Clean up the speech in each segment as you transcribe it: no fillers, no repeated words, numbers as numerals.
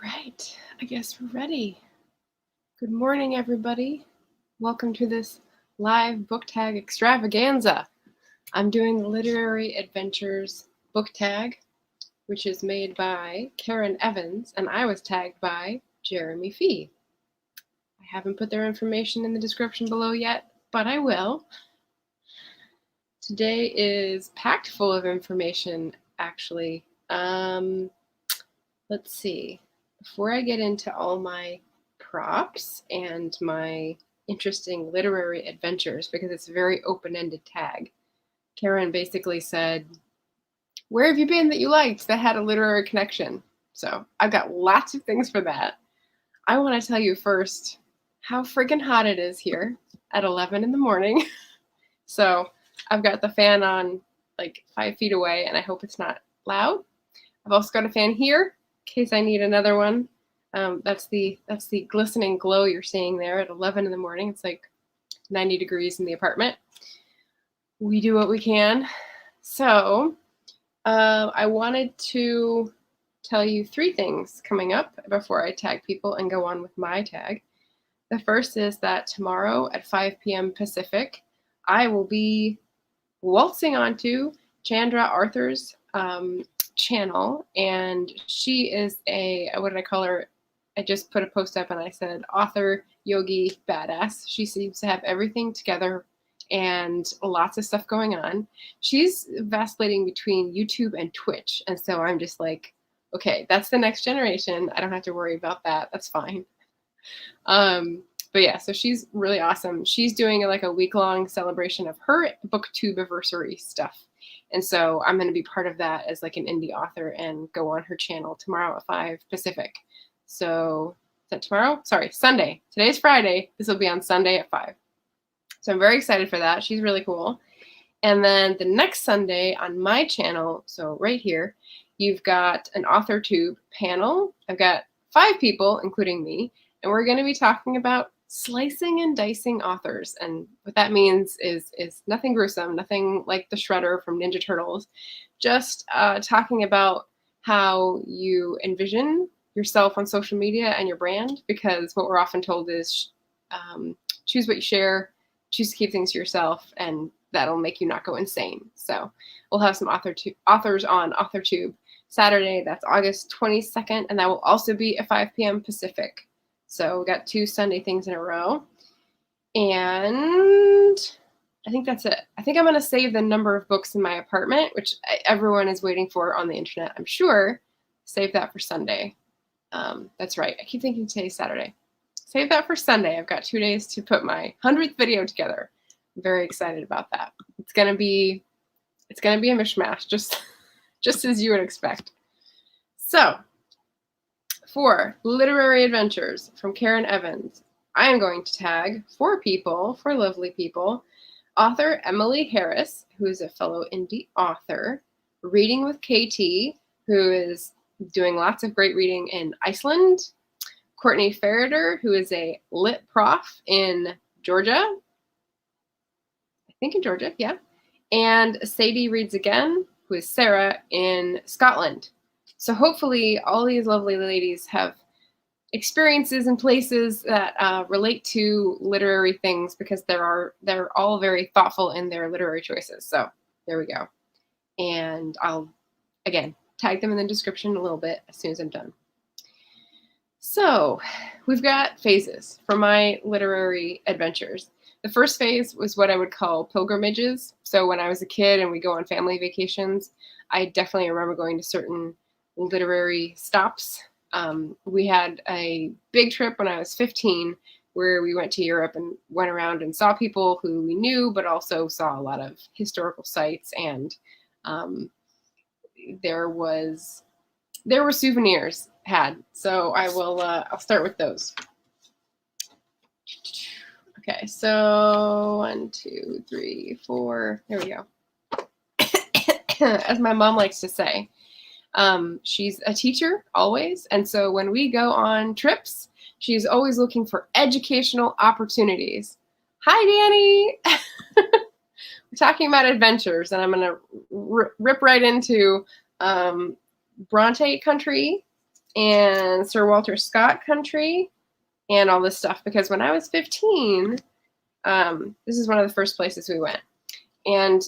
right, I guess we're ready. Good morning, everybody. Welcome to this live book tag extravaganza. I'm doing the Literary Adventures book tag, which is made by Karen Evans, and I was tagged by Jeremy Fee. I haven't put their information in the description below yet, but I will. Today is packed full of information, actually. Let's see. Before I get into all my props and my interesting literary adventures, because it's a very open-ended tag, Karen basically said, where have you been that you liked that had a literary connection? So I've got lots of things for that. I want to tell you first how friggin' hot it is here at 11 in the morning. So I've got the fan on like 5 feet away, and I hope it's not loud. I've also got a fan here in case I need another one. That's the glistening glow you're seeing there at 11 in the morning. It's like 90 degrees in the apartment. We do what we can. So I wanted to tell you 3 things coming up before I tag people and go on with my tag. The first is that tomorrow at 5 p.m. Pacific, I will be waltzing onto Chandra Arthur's channel, and she is what did I call her? I just put a post up and I said author, yogi, badass. She seems to have everything together and lots of stuff going on. She's vacillating between YouTube and Twitch, and so I'm just like, okay, that's the next generation. I don't have to worry about that. That's fine. But yeah, so she's really awesome. She's doing like a week-long celebration of her booktube anniversary stuff. And so I'm going to be part of that as like an indie author and go on her channel tomorrow at 5 Pacific. So is that tomorrow? Sorry, Sunday. Today's Friday. This will be on Sunday at 5. So I'm very excited for that. She's really cool. And then the next Sunday on my channel, so right here, you've got an AuthorTube panel. I've got 5 people, including me, and we're going to be talking about slicing and dicing authors. And what that means is nothing gruesome, nothing like the Shredder from Ninja Turtles, just talking about how you envision yourself on social media and your brand, because what we're often told is choose what you share, choose to keep things to yourself, and that'll make you not go insane. So we'll have some authors on AuthorTube Saturday. That's August 22nd, and that will also be at 5 p.m. Pacific. So we got 2 Sunday things in a row. And I think that's it. I think I'm going to save the number of books in my apartment, which everyone is waiting for on the internet, I'm sure. Save that for Sunday. That's right. I keep thinking today's Saturday. Save that for Sunday. I've got 2 days to put my 100th video together. I'm very excited about that. It's gonna be a mishmash, just as you would expect. So, for Literary Adventures from Karen Evans, I am going to tag 4 lovely people. Author Emily Harris, who is a fellow indie author. Reading with KT, who is doing lots of great reading in Iceland. Courtney Ferreter, who is a lit prof in Georgia. I think in Georgia, yeah. And Sadie Reads Again, who is Sarah in Scotland. So hopefully all these lovely ladies have experiences and places that relate to literary things, because they're all very thoughtful in their literary choices. So there we go. And I'll, again, tag them in the description a little bit as soon as I'm done. So we've got phases for my literary adventures. The first phase was what I would call pilgrimages. So when I was a kid and we go on family vacations, I definitely remember going to certain literary stops. We had a big trip when I was 15 where we went to Europe and went around and saw people who we knew, but also saw a lot of historical sites, and there were souvenirs had. So I'll start with those. Okay, so 1, 2, 3, 4. There we go. As my mom likes to say, she's a teacher always, and so when we go on trips, she's always looking for educational opportunities. Hi, Danny. We're talking about adventures, and I'm going to rip right into Bronte country. and Sir Walter Scott country and all this stuff, because when I was 15, this is one of the first places we went. And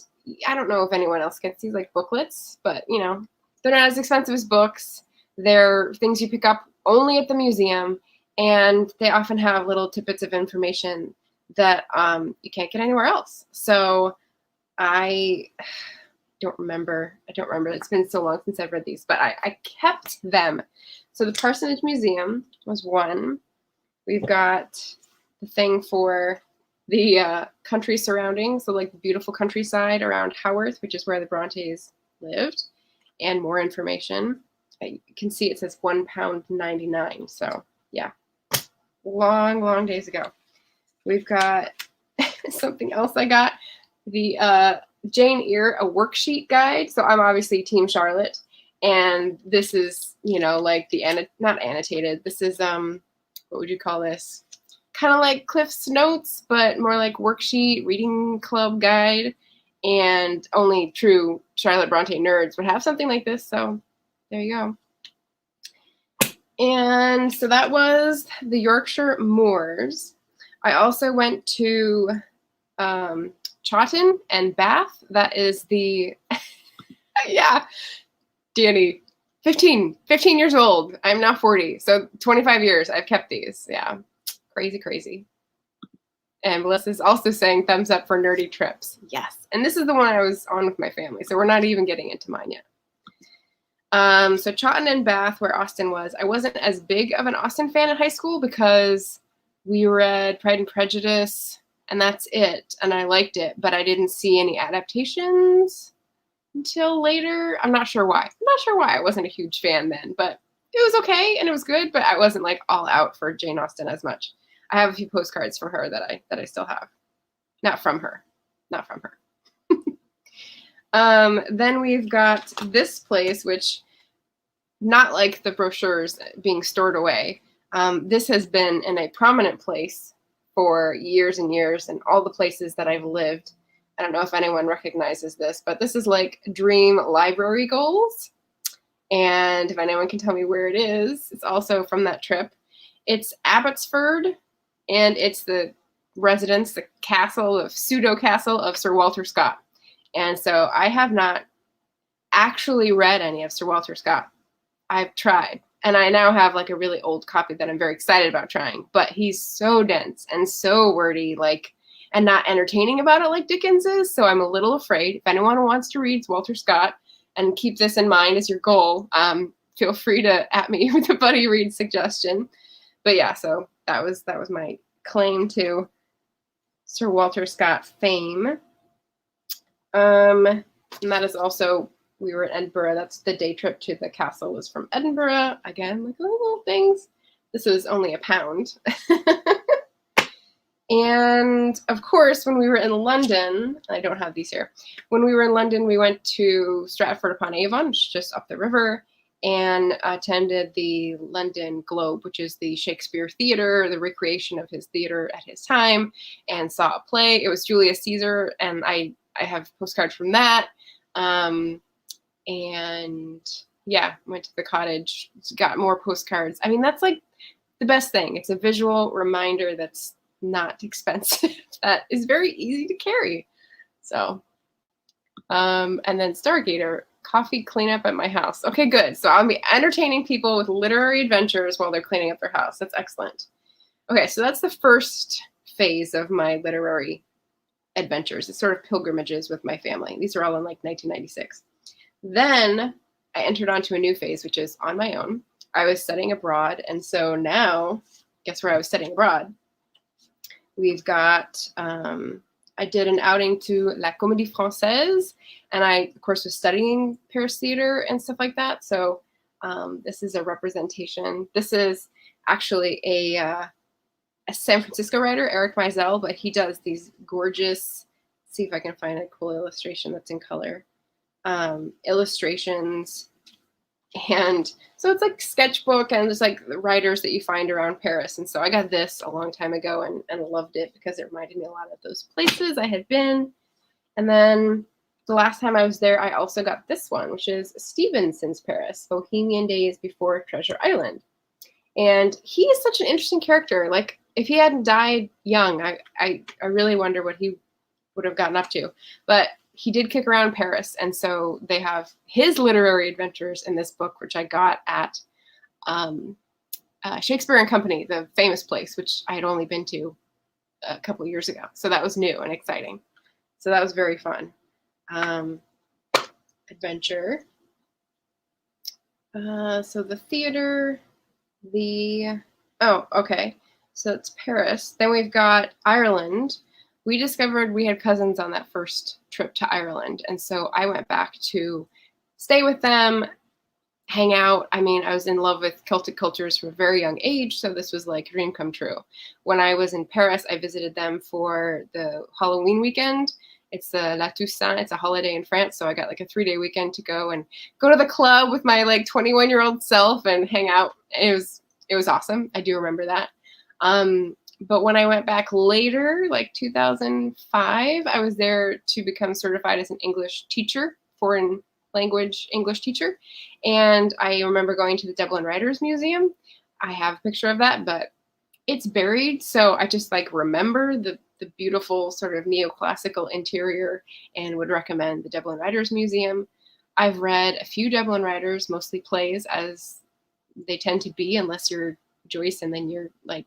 I don't know if anyone else gets these like booklets, but you know, they're not as expensive as books. They're things you pick up only at the museum, and they often have little tidbits of information that you can't get anywhere else. So I don't remember. It's been so long since I've read these, but I kept them. So the Parsonage Museum was one. We've got the thing for the country surrounding, so like the beautiful countryside around Haworth, which is where the Brontes lived, and more information. You can see it says £1.99. So yeah, long days ago. We've got something else I got, the Jane Eyre, a worksheet guide. So I'm obviously Team Charlotte, and this is, you know, like the not annotated. This is what would you call this? Kind of like Cliff's Notes, but more like worksheet reading club guide. And only true Charlotte Bronte nerds would have something like this. So there you go. And so that was the Yorkshire Moors. I also went to Chawton and Bath. That is the, yeah, Danny, 15 years old. I'm now 40. So 25 years I've kept these. Yeah. Crazy. And Melissa's also saying thumbs up for nerdy trips. Yes. And this is the one I was on with my family. So we're not even getting into mine yet. So Chawton and Bath, where Austen was, I wasn't as big of an Austen fan in high school because we read Pride and Prejudice and that's it. And I liked it, but I didn't see any adaptations until later. I'm not sure why. I wasn't a huge fan then, but it was okay and it was good, but I wasn't like all out for Jane Austen as much. I have a few postcards from her that I still have. Not from her. Then we've got this place, which not like the brochures being stored away. This has been in a prominent place for years and years, and all the places that I've lived. I don't know if anyone recognizes this, but this is like Dream Library Goals. And if anyone can tell me where it is, it's also from that trip. It's Abbotsford, and it's the residence, the castle of pseudo-castle of Sir Walter Scott. And so I have not actually read any of Sir Walter Scott. I've tried, and I now have like a really old copy that I'm very excited about trying, but he's so dense and so wordy, like, and not entertaining about it like Dickens is. So I'm a little afraid. If anyone wants to read Walter Scott and keep this in mind as your goal, feel free to at me with a buddy read suggestion. But yeah, so that was my claim to Sir Walter Scott fame. And that is also, we were in Edinburgh. That's the day trip to the castle was from Edinburgh. Again, like little things. This was only £1. And of course, when we were in London, I don't have these here. When we were in London, we went to Stratford-upon-Avon, which is just up the river, and attended the London Globe, which is the Shakespeare theater, the recreation of his theater at his time, and saw a play. It was Julius Caesar, and I have postcards from that. And yeah, went to the cottage, got more postcards. I mean, that's like the best thing. It's a visual reminder that's not expensive, that is very easy to carry. So, and then Stargator, coffee cleanup at my house. Okay, good. So I'll be entertaining people with literary adventures while they're cleaning up their house. That's excellent. Okay, so that's the first phase of my literary adventures. It's sort of pilgrimages with my family. These are all in like 1996. Then I entered onto a new phase, which is on my own. I was studying abroad, and so now, guess where I was studying abroad? We've got, I did an outing to La Comédie Française, and I, of course, was studying Paris theater and stuff like that. So this is a representation. This is actually a San Francisco writer, Eric Meisel, but he does these gorgeous, see if I can find a cool illustration that's in color, illustrations. And so it's like sketchbook and just like the writers that you find around Paris. And so I got this a long time ago and loved it because it reminded me a lot of those places I had been. And then the last time I was there, I also got this one, which is Stevenson's Paris, Bohemian Days Before Treasure Island. And he is such an interesting character. Like, if he hadn't died young, I really wonder what he would have gotten up to. But he did kick around Paris, and so they have his literary adventures in this book, which I got at Shakespeare and Company, the famous place, which I had only been to a couple of years ago. So that was new and exciting. So that was very fun. Adventure. So the theater, oh, okay. So it's Paris. Then we've got Ireland. We discovered we had cousins on that first trip to Ireland. And so I went back to stay with them, hang out. I mean, I was in love with Celtic cultures from a very young age, so this was like a dream come true. When I was in Paris, I visited them for the Halloween weekend. It's La Toussaint. It's a holiday in France, so I got like a 3-day weekend to go to the club with my like 21-year-old self and hang out. It was awesome. I do remember that. But when I went back later, like 2005, I was there to become certified as an English teacher, foreign language English teacher. And I remember going to the Dublin Writers Museum. I have a picture of that, but it's buried. So I just like remember the beautiful sort of neoclassical interior and would recommend the Dublin Writers Museum. I've read a few Dublin writers, mostly plays, as they tend to be, unless you're Joyce and then you're like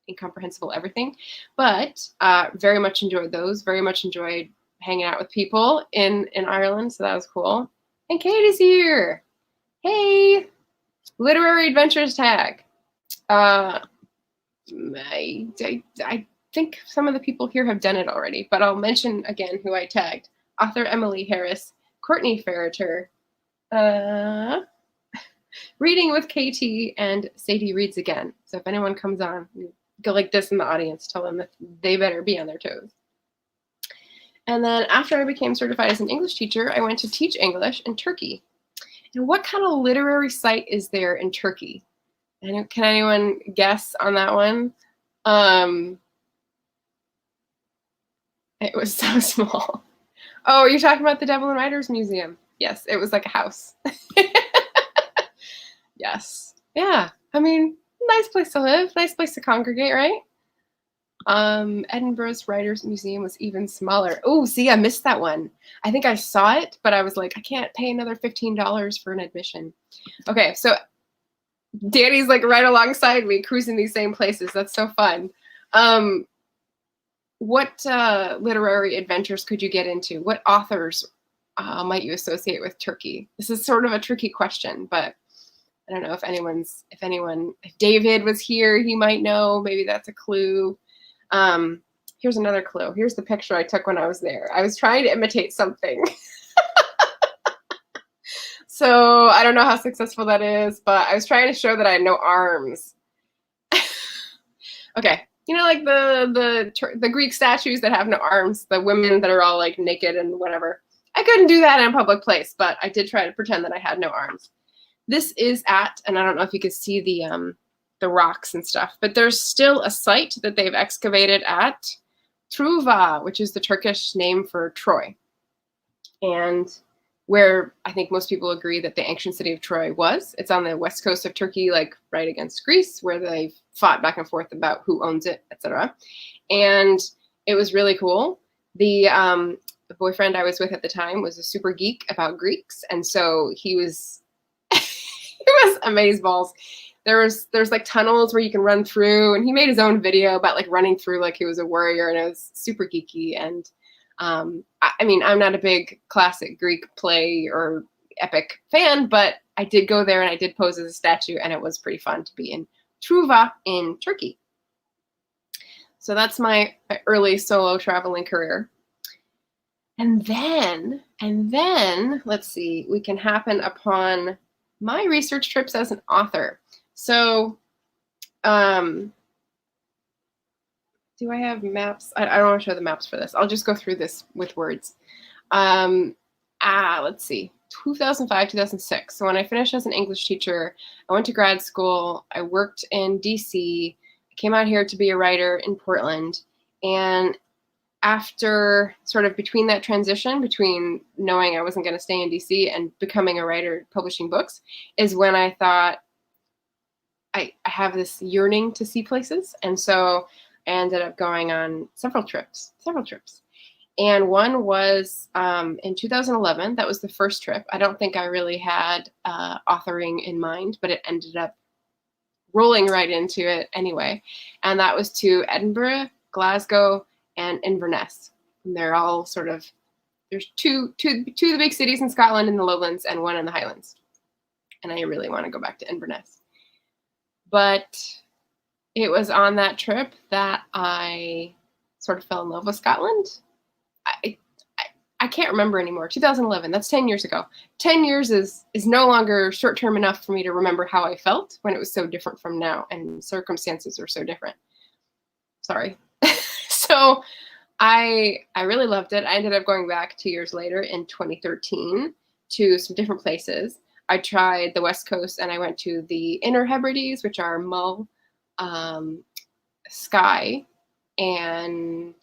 incomprehensible everything. But very much enjoyed those. Very much enjoyed hanging out with people in Ireland. So that was cool. And Katie's here. Hey, literary adventures tag. I think some of the people here have done it already, but I'll mention again who I tagged. Author Emily Harris, Courtney Ferreter, Reading with KT, and Sadie Reads Again. So if anyone comes on, go like this in the audience, tell them that they better be on their toes. And then after I became certified as an English teacher, I went to teach English in Turkey. And what kind of literary site is there in Turkey? And can anyone guess on that one? It was so small. Oh, you're talking about the Dublin Writers Museum. Yes, it was like a house. Yes. Yeah. I mean, nice place to live, nice place to congregate, right? Edinburgh's Writers Museum was even smaller. Oh, see, I missed that one. I think I saw it, but I was like, I can't pay another $15 for an admission. Okay, so Danny's like right alongside me, cruising these same places. That's so fun. What literary adventures could you get into? What authors might you associate with Turkey? This is sort of a tricky question, but I don't know if David was here, he might know. Maybe that's a clue. Here's another clue. Here's the picture I took when I was there. I was trying to imitate something. So I don't know how successful that is, but I was trying to show that I had no arms. Okay. You know, like the Greek statues that have no arms, the women that are all like naked and whatever. I couldn't do that in a public place, but I did try to pretend that I had no arms. This is at, and I don't know if you could see the rocks and stuff, but there's still a site that they've excavated at Truva, which is the Turkish name for Troy, and where I think most people agree that the ancient city of Troy was. It's on the west coast of Turkey, like right against Greece, where they've fought back and forth about who owns it, etc. And it was really cool. The boyfriend I was with at the time was a super geek about Greeks, and so he was he was amazeballs. There's like tunnels where you can run through, and he made his own video about like running through like he was a warrior, and it was super geeky. And I mean, I'm not a big classic Greek play or epic fan, but I did go there and I did pose as a statue, and it was pretty fun to be in Truva in Turkey. So that's my early solo traveling career. And then let's see, we can happen upon my research trips as an author. So, do I have maps? I don't want to show the maps for this. I'll just go through this with words. Let's see, 2005, 2006. So when I finished as an English teacher, I went to grad school. I worked in DC. I came out here to be a writer in Portland. And after sort of between that transition between knowing I wasn't going to stay in DC and becoming a writer publishing books is when I thought I have this yearning to see places. And so I ended up going on several trips. And one was in 2011. That was the first trip. I don't think I really had authoring in mind, but it ended up rolling right into it anyway. And that was to Edinburgh, Glasgow, and Inverness. And they're all sort of, there's two of the big cities in Scotland in the Lowlands and one in the Highlands. And I really want to go back to Inverness. But it was on that trip that I sort of fell in love with Scotland. I can't remember anymore. 2011, that's 10 years ago. 10 years is no longer short-term enough for me to remember how I felt when it was so different from now and circumstances are so different. Sorry. So I really loved it. I ended up going back 2 years later in 2013 to some different places. I tried the West Coast and I went to the Inner Hebrides, which are Mull, Skye, and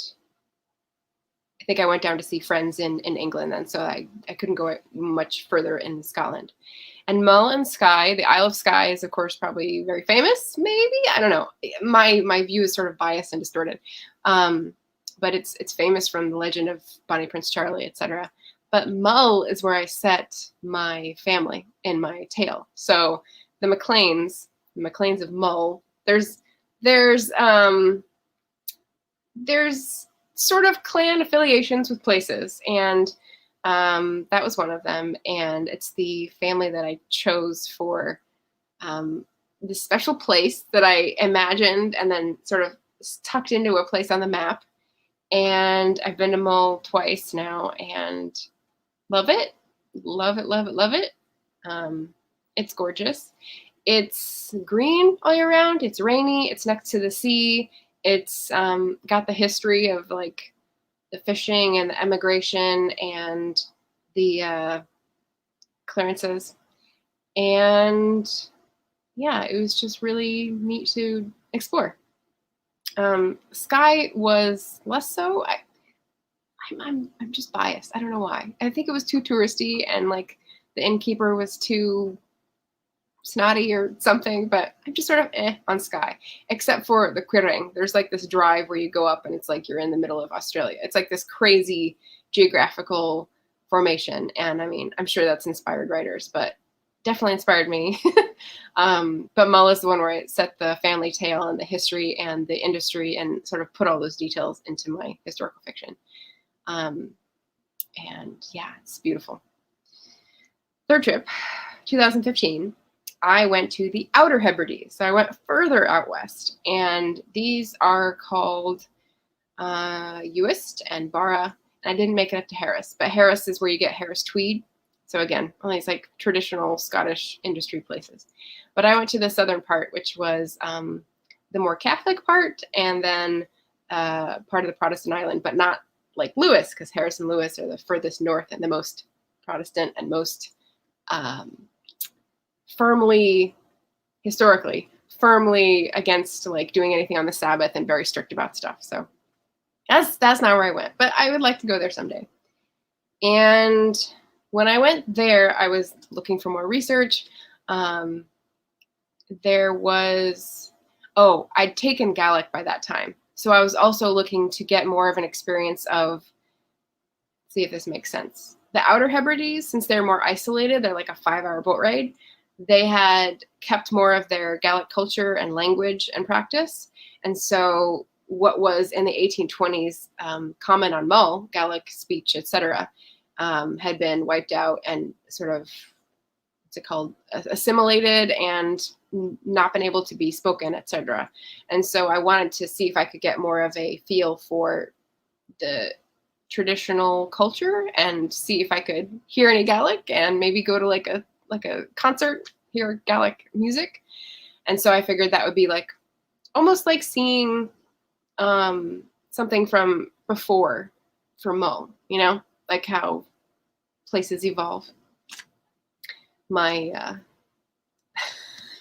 I think I went down to see friends in England then, so I couldn't go much further in Scotland. And Mull and Skye, the Isle of Skye is, of course, probably very famous, maybe? I don't know. My view is sort of biased and distorted. But it's famous from the legend of Bonnie Prince Charlie, etc. But Mull is where I set my family in my tale. So the MacLeans of Mull, there's sort of clan affiliations with places, and that was one of them. And it's the family that I chose for this special place that I imagined and then sort of tucked into a place on the map. And I've been to Mull twice now and love it. It's gorgeous. It's green all year round. It's rainy. It's next to the sea. It's got the history of like the fishing and the emigration and the clearances. And yeah, it was just really neat to explore. Skye was less so. I'm just biased. I don't know why. I think it was too touristy and like the innkeeper was too snotty or something, but I'm just sort of on Skye, except for the Quirang. There's like this drive where you go up and it's like you're in the middle of Australia. It's like this crazy geographical formation. And I mean, I'm sure that's inspired writers, but definitely inspired me. But Mull is the one where I set the family tale and the history and the industry and sort of put all those details into my historical fiction. And yeah, it's beautiful. Third trip, 2015, I went to the Outer Hebrides. So I went further out west, and these are called Uist and Barra. And I didn't make it up to Harris, but Harris is where you get Harris tweed. So again, all these like traditional Scottish industry places. But I went to the southern part, which was the more Catholic part, and then part of the Protestant island, but not like Lewis, because Harris and Lewis are the furthest north and the most Protestant and most historically firmly against like doing anything on the Sabbath and very strict about stuff. So that's not where I went, but I would like to go there someday. And when I went there, I was looking for more research. There was, I'd taken Gaelic by that time. So I was also looking to get more of an experience of, see if this makes sense. The Outer Hebrides, since they're more isolated, they're like a 5-hour boat ride. They had kept more of their Gaelic culture and language and practice. And so what was in the 1820s common on Mull, Gaelic speech, etc., had been wiped out and sort of, what's it called, assimilated and not been able to be spoken, etc. And so I wanted to see if I could get more of a feel for the traditional culture and see if I could hear any Gaelic and maybe go to like a concert, hear Gaelic music. And so I figured that would be like almost like seeing something from before from Mull, you know, like how places evolve. My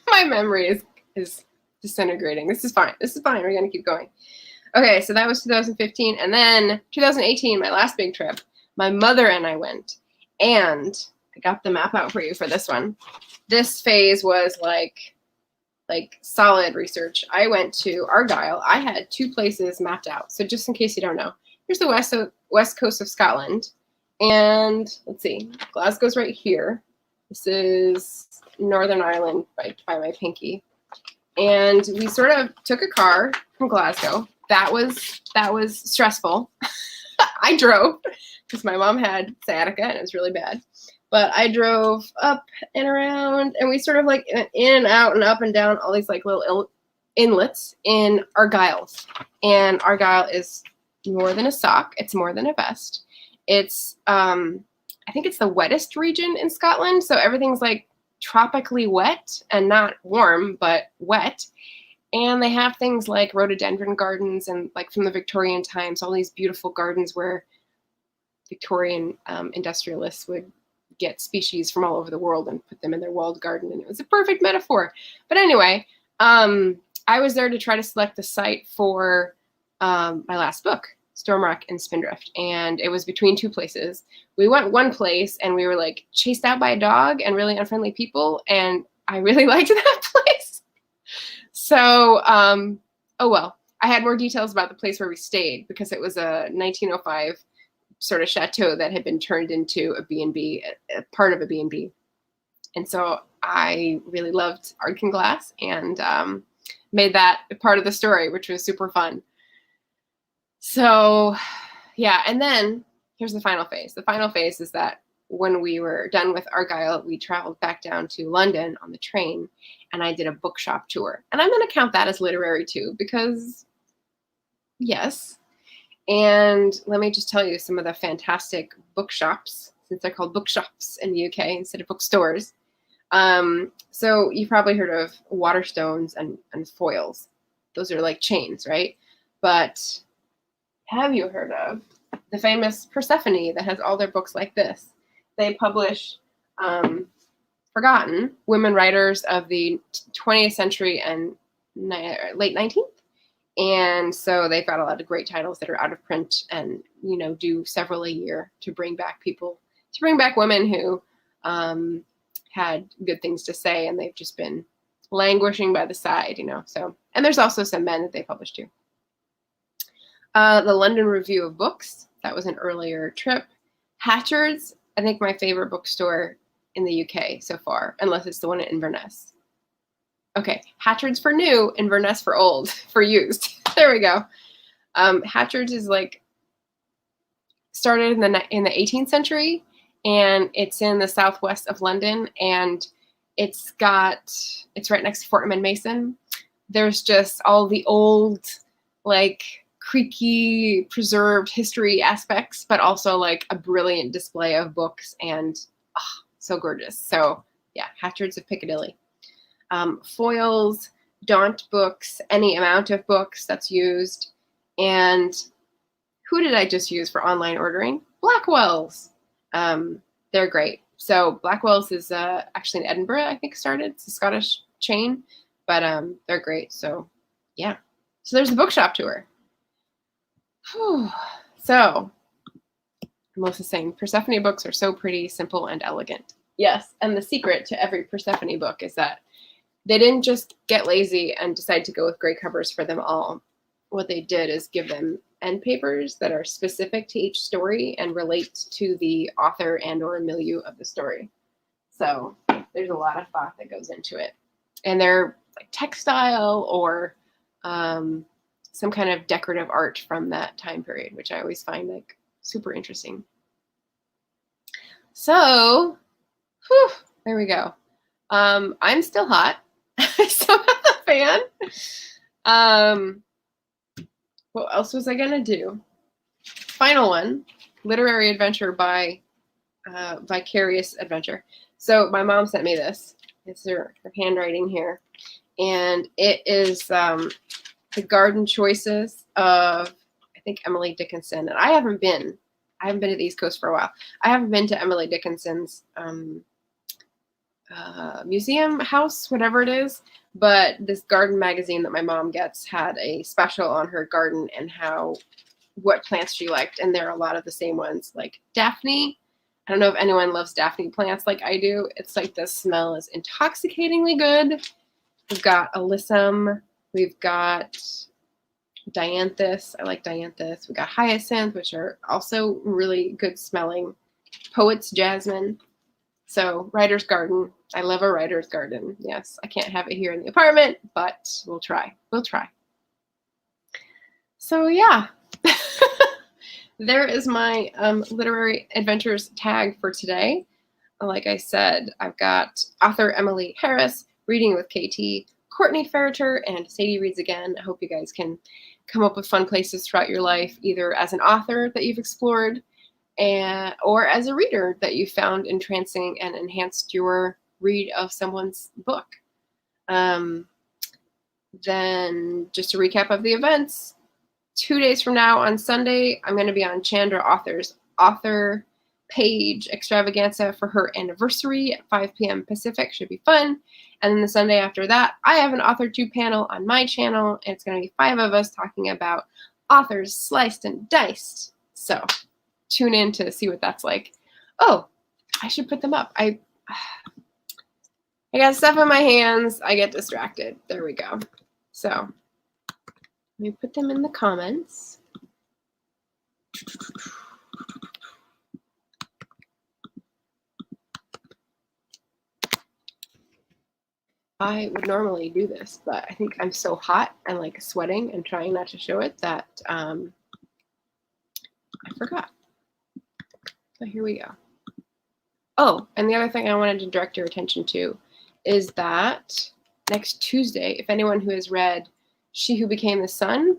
my memory is disintegrating. This is fine. We're gonna keep going. Okay, so that was 2015. And then 2018, my last big trip, my mother and I went. And I got the map out for you for this one. This phase was like solid research. I went to Argyll. I had 2 places mapped out. So just in case you don't know, here's the west coast of Scotland. And let's see, Glasgow's right here. This is Northern Ireland by my pinky. And we sort of took a car from Glasgow. That was stressful. I drove because my mom had sciatica and it was really bad. But I drove up and around, and we sort of like in and out and up and down all these like little inlets in Argyll. And Argyll is more than a sock. It's more than a vest. It's I think it's the wettest region in Scotland, so everything's like tropically wet and not warm, but wet. And they have things like rhododendron gardens and like from the Victorian times, all these beautiful gardens where Victorian industrialists would get species from all over the world and put them in their walled garden. And it was a perfect metaphor. But anyway, I was there to try to select the site for my last book, Stormrock and Spindrift. And it was between 2 places. We went one place and we were like chased out by a dog and really unfriendly people. And I really liked that place. So, oh well, I had more details about the place where we stayed because it was a 1905 sort of chateau that had been turned into a B&B, a part of a B&B. And so I really loved Ardkin Glass and made that a part of the story, which was super fun. So yeah, and then here's the final phase. The final phase is that when we were done with Argyll, we traveled back down to London on the train, and I did a bookshop tour. And I'm going to count that as literary too, because yes. And let me just tell you some of the fantastic bookshops, since they're called bookshops in the UK instead of bookstores. So you've probably heard of Waterstones and Foyles. Those are like chains, right? But have you heard of the famous Persephone that has all their books like this? They publish forgotten women writers of the 20th century and late 19th. And so they've got a lot of great titles that are out of print and, you know, do several a year to bring back women who had good things to say, and they've just been languishing by the side, you know. So, and there's also some men that they publish too. The London Review of Books, that was an earlier trip. Hatchard's, I think my favorite bookstore in the UK so far, unless it's the one in Inverness. Okay, Hatchard's for new, Inverness for old, for used. There we go. Hatchard's is like started in the 18th century, and it's in the southwest of London, and it's right next to Fortnum and Mason. There's just all the old, like, creaky, preserved history aspects, but also like a brilliant display of books, and so gorgeous. So yeah, Hatchard's of Piccadilly. Foyles, Daunt books, any amount of books that's used. And who did I just use for online ordering? Blackwell's. They're great. So Blackwell's is actually in Edinburgh, I think started. It's a Scottish chain, but they're great. So yeah. So there's the bookshop tour. Whew. So Melissa's saying Persephone books are so pretty, simple, and elegant. Yes, and the secret to every Persephone book is that they didn't just get lazy and decide to go with gray covers for them all. What they did is give them end papers that are specific to each story and relate to the author and or milieu of the story. So there's a lot of thought that goes into it. And they're like textile or some kind of decorative art from that time period, which I always find like super interesting. So, whew, there we go. I'm still hot. I still have the fan. What else was I gonna do? Final one, literary adventure by Vicarious Adventure. So my mom sent me this. It's her handwriting here, and it is the garden choices of, I think, Emily Dickinson. And I haven't been to the East Coast for a while. I haven't been to Emily Dickinson's museum house, whatever it is. But this garden magazine that my mom gets had a special on her garden and what plants she liked. And there are a lot of the same ones, like Daphne. I don't know if anyone loves Daphne plants like I do. It's like the smell is intoxicatingly good. We've got alyssum. We've got dianthus. I like dianthus. We've got hyacinth, which are also really good smelling. Poet's jasmine. So writer's garden. I love a writer's garden. Yes, I can't have it here in the apartment, but we'll try. We'll try. So yeah, there is my literary adventures tag for today. Like I said, I've got author Emily Harris, Reading with KT, Courtney Ferreter, and Sadie Reads Again. I hope you guys can come up with fun places throughout your life, either as an author that you've explored or as a reader that you found entrancing and enhanced your read of someone's book. Then just a recap of the events. 2 days from now on Sunday, I'm going to be on Chandra Author's author page extravaganza for her anniversary at 5 p.m. Pacific. Should be fun. And then the Sunday after that, I have an author 2 panel on my channel, and it's going to be 5 of us talking about authors sliced and diced. So tune in to see what that's like. Oh, I should put them up. I got stuff in my hands. I get distracted. There we go. So let me put them in the comments. I would normally do this, but I think I'm so hot and like sweating and trying not to show it that I forgot. So here we go. Oh, and the other thing I wanted to direct your attention to is that next Tuesday, if anyone who has read She Who Became the Sun,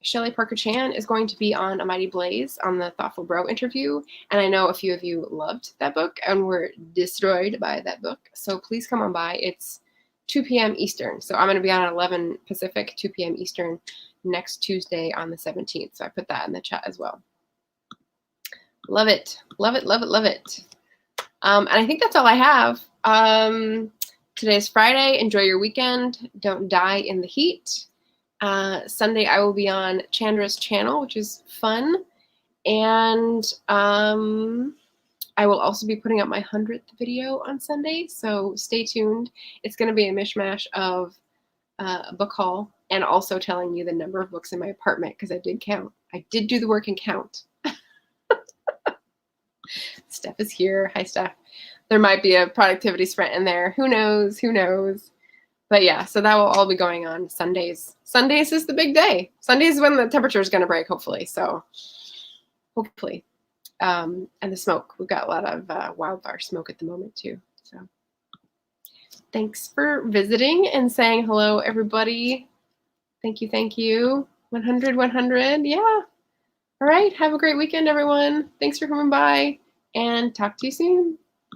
Shelley Parker Chan is going to be on A Mighty Blaze on the Thoughtful Bro interview. And I know a few of you loved that book and were destroyed by that book. So please come on by. It's 2 p.m. Eastern. So I'm going to be on 11 Pacific, 2 p.m. Eastern next Tuesday on the 17th. So I put that in the chat as well. Love it. Love it, love it, love it. And I think that's all I have. Today's Friday. Enjoy your weekend. Don't die in the heat. Sunday, I will be on Chandra's channel, which is fun. And I will also be putting up my 100th video on Sunday, so stay tuned. It's going to be a mishmash of a book haul and also telling you the number of books in my apartment, because I did count. I did do the work and count. Steph is here. Hi, Steph. There might be a productivity sprint in there. Who knows? Who knows? But yeah, so that will all be going on Sundays. Sundays is the big day. Sundays is when the temperature is going to break, hopefully. So hopefully. And the smoke. We've got a lot of wildfire smoke at the moment too. So thanks for visiting and saying hello, everybody. Thank you. Thank you. 100, 100. Yeah. All right. Have a great weekend, everyone. Thanks for coming by, and talk to you soon.